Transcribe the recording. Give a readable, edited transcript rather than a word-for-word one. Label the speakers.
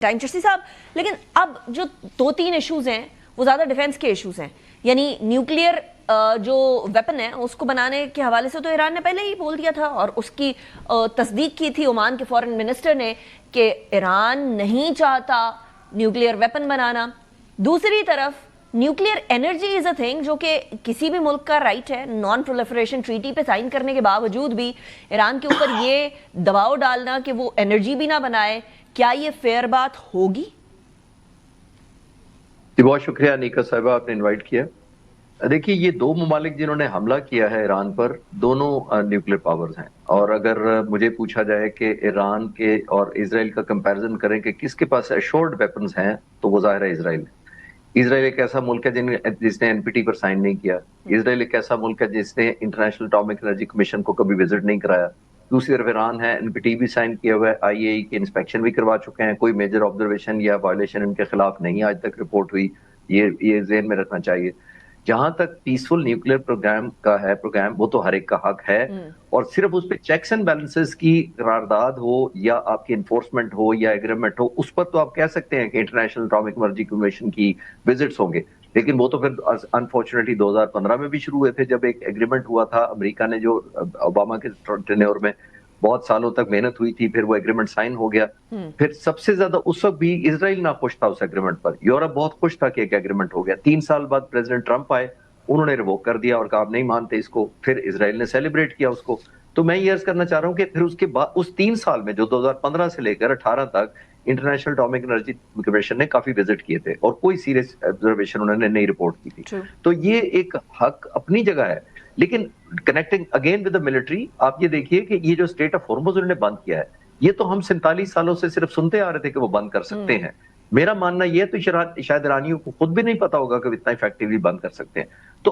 Speaker 1: Time Chishti साहब, लेकिन अब जो 2-3 इश्यूज हैं वो ज्यादा डिफेंस के इश्यूज हैं, यानी न्यूक्लियर जो वेपन है उसको बनाने के हवाले से तो ईरान ने पहले ही बोल दिया था और उसकी तस्दीक की थी ओमान के फॉरेन मिनिस्टर ने कि ईरान नहीं चाहता न्यूक्लियर वेपन बनाना। दूसरी तरफ nuclear energy is a thing जो कि किसी भी मुल्क का राइट है, नॉन प्रोलिफरेशन ट्रीटी पे साइन करने के बावजूद भी ईरान के ऊपर ये दबाव डालना कि वो एनर्जी भी ना बनाए, क्या ये फेयर बात होगी?
Speaker 2: बहुत शुक्रिया अनीका साहिबा, आपने इनवाइट किया। देखिए, ये दो ममालिक जिन्होंने हमला किया है ईरान पर, दोनों न्यूक्लियर पावर्स हैं। और अगर मुझे पूछा जाए कि ईरान के और इसराइल का कंपैरिजन करें कि किसके पास एश्योर्ड वेपन्स हैं, तो वो जाहिर है इसराइल। इसराइल एक ऐसा मुल्क है जिसने एनपीटी पर साइन नहीं किया। इसराइल एक ऐसा मुल्क है जिसने इंटरनेशनल एटॉमिक एनर्जी कमीशन को कभी विजिट नहीं कराया। दूसरी तरफ ईरान है, एनपीटी भी साइन किया हुआ है, आईएई की इंस्पेक्शन भी करवा चुके हैं, कोई मेजर ऑब्जर्वेशन या वायलेशन इनके खिलाफ नहीं आज तक रिपोर्ट हुई। ये ज़हन में रखना चाहिए। जहां तक पीसफुल न्यूक्लियर प्रोग्राम का है, प्रोग्राम वो तो हर एक का हक है, और सिर्फ उस पर चेक्स एंड बैलेंसेस की करारदाद हो या आपकी इन्फोर्समेंट हो या एग्रीमेंट हो, उस पर तो आप कह सकते हैं कि इंटरनेशनल एटॉमिक एनर्जी कमीशन की विजिट्स होंगे। लेकिन वो तो फिर अनफॉर्चुनेटली 2015 में भी शुरू हुए थे, जब एक एग्रीमेंट हुआ था अमेरिका ने, जो ओबामा के टेन्योर में बहुत सालों तक मेहनत हुई थी, फिर वो एग्रीमेंट साइन हो गया। फिर सबसे ज्यादा उस वक्त भी इसराइल ना खुश था उस एग्रीमेंट पर, यूरोप बहुत खुश था कि एक एग्रीमेंट हो गया। 3 साल बाद प्रेसिडेंट ट्रंप आए, उन्होंने रिवोक कर दिया और कहा आप नहीं मानते इसको। फिर इसराइल ने सेलिब्रेट किया उसको। तो मैं ये अर्ज करना चाह रहा हूँ कि फिर उसके बाद उस 3 साल में, जो 2015 से लेकर 18 तक, इंटरनेशनल एटॉमिक एनर्जी कमीशन ने काफी विजिट किए थे और कोई सीरियस ऑब्जर्वेशन उन्होंने नहीं रिपोर्ट की थी। तो ये एक हक अपनी जगह है, लेकिन connecting again with the military, आप ये देखिए कि ये जो स्टेट ऑफ हॉर्मुज उन्होंने बंद किया है, ये तो हम 47 सालों से सिर्फ सुनते आ रहे थे कि वो बंद कर सकते हैं। मेरा मानना यह तो शायद ईरानियों को खुद भी नहीं पता होगा कि इतना इफेक्टिवली बंद कर सकते हैं। तो